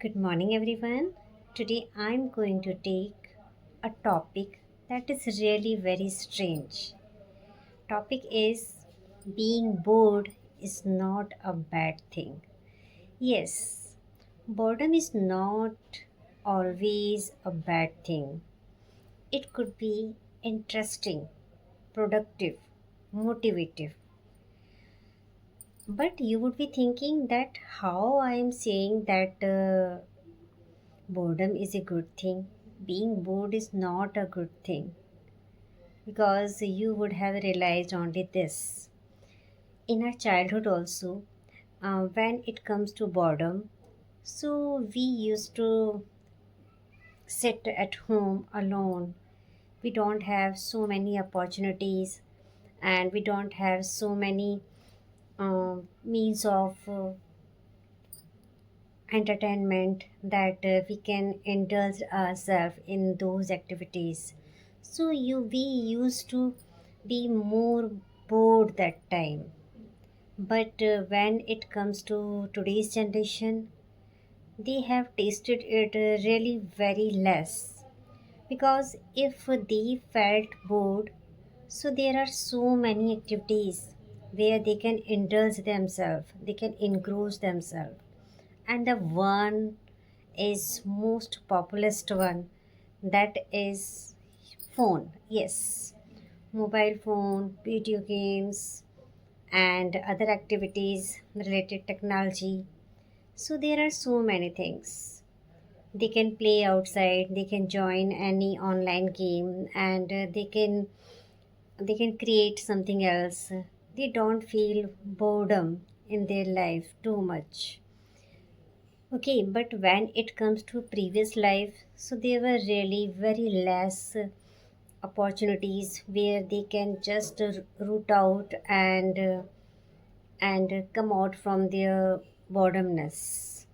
Good morning, everyone. Today I'm going to take a topic that is really very strange. Topic is being bored is not a bad thing. Yes, boredom is not always a bad thing. It could be interesting, productive, motivative. But you would be thinking that how I am saying that boredom is a good thing. Being bored is not a good thing because you would have realized only this. In our childhood, also, when it comes to boredom, so we used to sit at home alone. We don't have so many opportunities and we don't have so many means of entertainment that we can indulge ourselves in those activities. So we used to be more bored that time. But when it comes to today's generation, they have tasted it really very less. Because if they felt bored, so there are so many activities where they can indulge themselves, they can engross themselves, and the one is most populist one, that is phone. Yes, mobile phone, video games, and other activities related technology. So there are so many things they can play outside, they can join any online game, and they can create something else. They don't feel boredom in their life too much. Okay, but when it comes to previous life, so there were really very less opportunities where they can just root out and come out from their boredomness.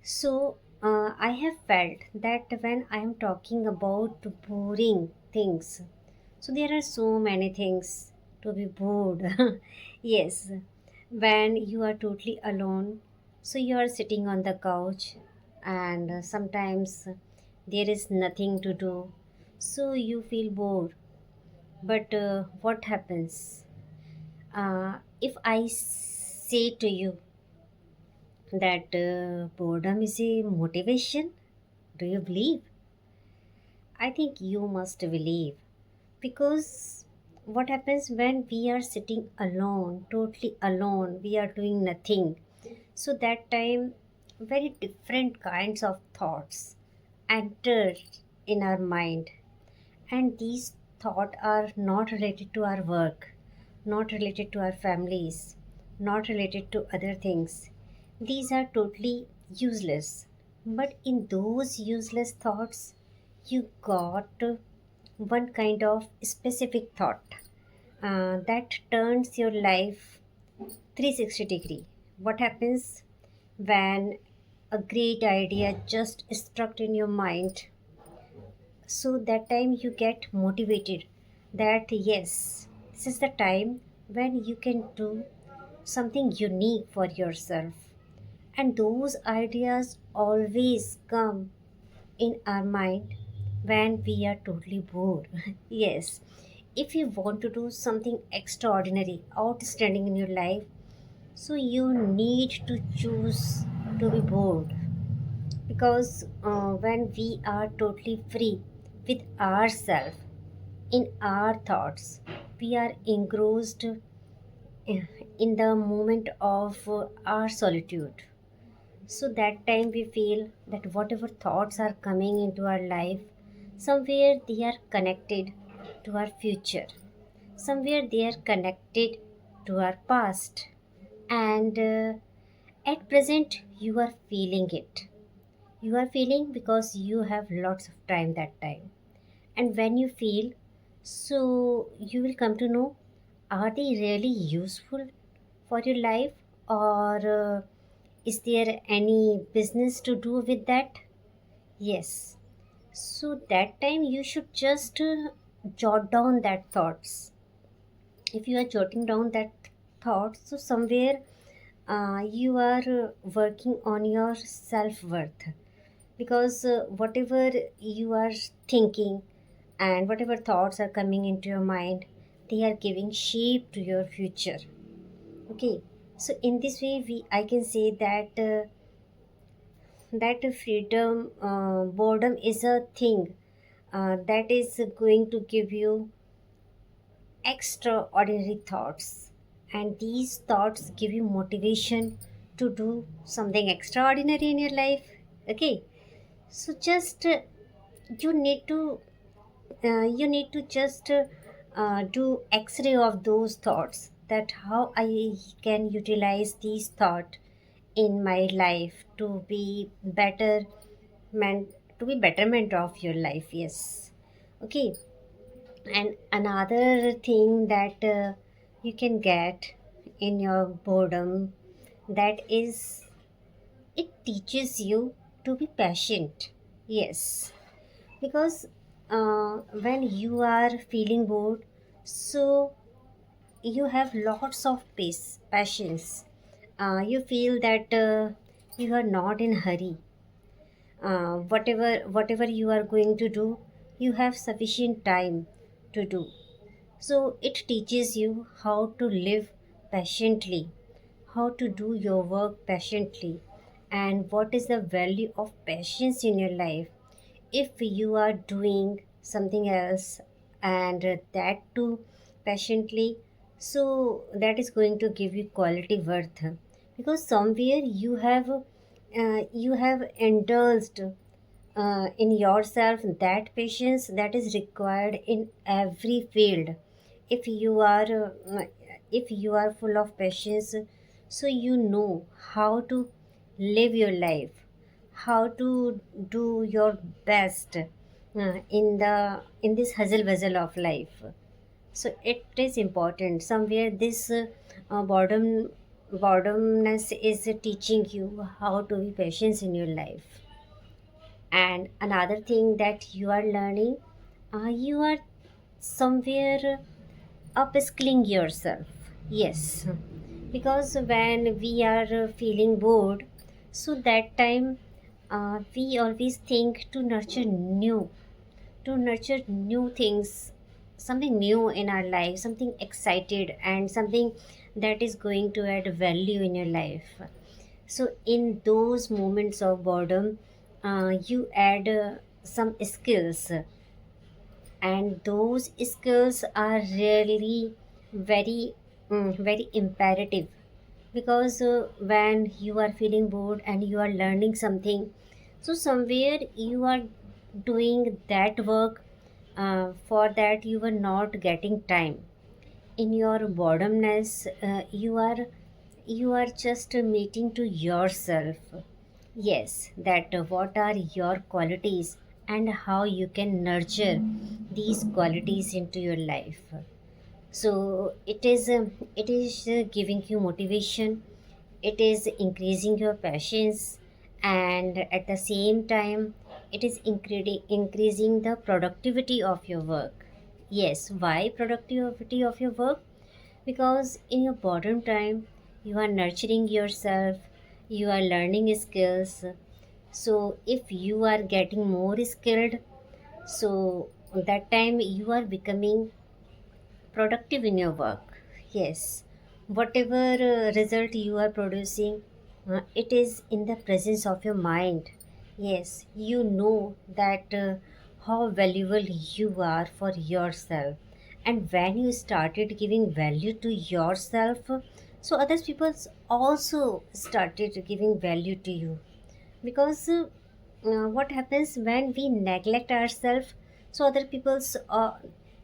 So I have felt that when I am talking about boring things, so there are so many things to be bored. Yes, when you are totally alone, so you are sitting on the couch, and sometimes there is nothing to do, so you feel bored. But what happens? If I say to you that boredom is a motivation, do you believe? I think you must believe because what happens when we are sitting alone, totally alone, we are doing nothing. So that time, very different kinds of thoughts enter in our mind, and these thoughts are not related to our work, not related to our families, not related to other things. These are totally useless. But in those useless thoughts, you got one kind of specific thought that turns your life 360 degree. What happens when a great idea just struck in your mind? So that time you get motivated that yes, this is the time when you can do something unique for yourself. And those ideas always come in our mind when we are totally bored. Yes, if you want to do something extraordinary, outstanding in your life, so you need to choose to be bored because when we are totally free with ourselves in our thoughts, we are engrossed in the moment of our solitude. So that time we feel that whatever thoughts are coming into our life, somewhere they are connected to our future, somewhere they are connected to our past, and at present you are feeling it. You are feeling because you have lots of time that time, and when you feel, so you will come to know, are they really useful for your life, or is there any business to do with that? Yes. So that time you should just jot down that thoughts. If you are jotting down that thought, so somewhere you are working on your self worth, because whatever you are thinking and whatever thoughts are coming into your mind, they are giving shape to your future. Okay, so in this way, I can say that freedom, boredom is a thing that is going to give you extraordinary thoughts, and these thoughts give you motivation to do something extraordinary in your life. Okay, so just you need to just do x-ray of those thoughts, that how I can utilize these thought in my life to be betterment, to be betterment of your life. Yes. Okay, and another thing that you can get in your boredom, that is, it teaches you to be patient. Yes, because when you are feeling bored, so you have lots of patience. You feel that you are not in hurry. Whatever you are going to do, you have sufficient time to do. So it teaches you how to live patiently, how to do your work patiently, and what is the value of patience in your life. If you are doing something else and that too patiently, so that is going to give you quality worth, because somewhere you have indulged in yourself that patience that is required in every field. if you are uh, if you are full of patience, so you know how to live your life, how to do your best in this hustle bustle of life. So it is important somewhere, this boredomness is teaching you how to be patient in your life. And another thing that you are learning, you are somewhere upskilling yourself. Yes, because when we are feeling bored, so that time we always think to nurture new things, something new in our life, something excited and something that is going to add value in your life. So in those moments of boredom, you add some skills, and those skills are really very very imperative, because when you are feeling bored and you are learning something, so somewhere you are doing that work, for that you are not getting time. In your boredomness, you are just meeting to yourself. Yes, that what are your qualities and how you can nurture these qualities into your life. So it is giving you motivation, it is increasing your passions, and at the same time it is increasing the productivity of your work. Yes, why productivity of your work? Because in your boredom time you are nurturing yourself, you are learning skills. So if you are getting more skilled, so that time you are becoming productive in your work. Yes, whatever result you are producing, it is in the presence of your mind. Yes, you know that how valuable you are for yourself, and when you started giving value to yourself, so other people also started giving value to you. Because what happens when we neglect ourselves, so other people's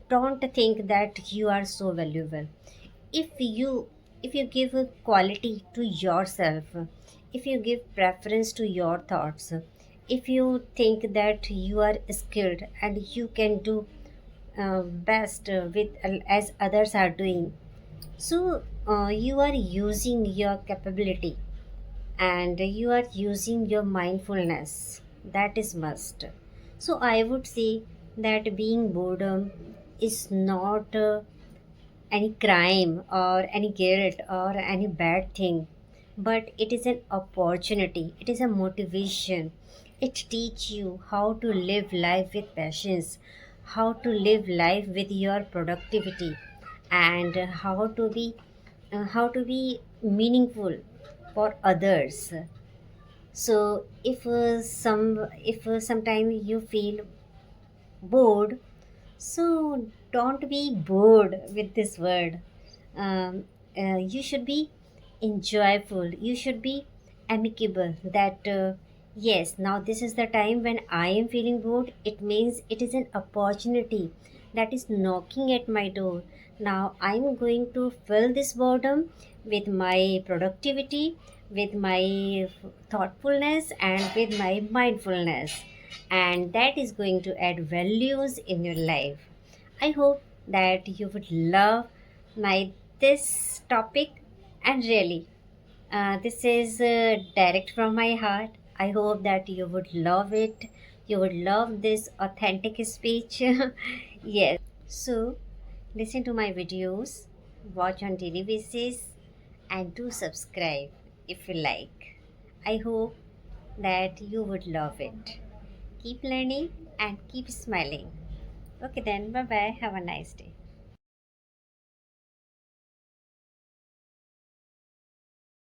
don't think that you are so valuable. If you if you give a quality to yourself, if you give preference to your thoughts, if you think that you are skilled and you can do best with as others are doing, so you are using your capability and you are using your mindfulness, that is must. So I would say that being boredom is not any crime or any guilt or any bad thing. but it is an opportunity, it is a motivation. It teach you how to live life with passions, how to live life with your productivity, and how to be meaningful for others. So if sometime you feel bored, so don't be bored with this word. um, you should be enjoyable, you should be amicable, that yes, now this is the time when I am feeling bored, it means it is an opportunity that is knocking at my door. Now I'm going to fill this boredom with my productivity, with my thoughtfulness, and with my mindfulness, and that is going to add values in your life. I hope that you would love my this topic, and really, this is direct from my heart. I hope that you would love it. You would love this authentic speech. Yes. So, listen to my videos, watch on daily basis, and do subscribe if you like. I hope that you would love it. Keep learning and keep smiling. Okay, then, bye bye. Have a nice day.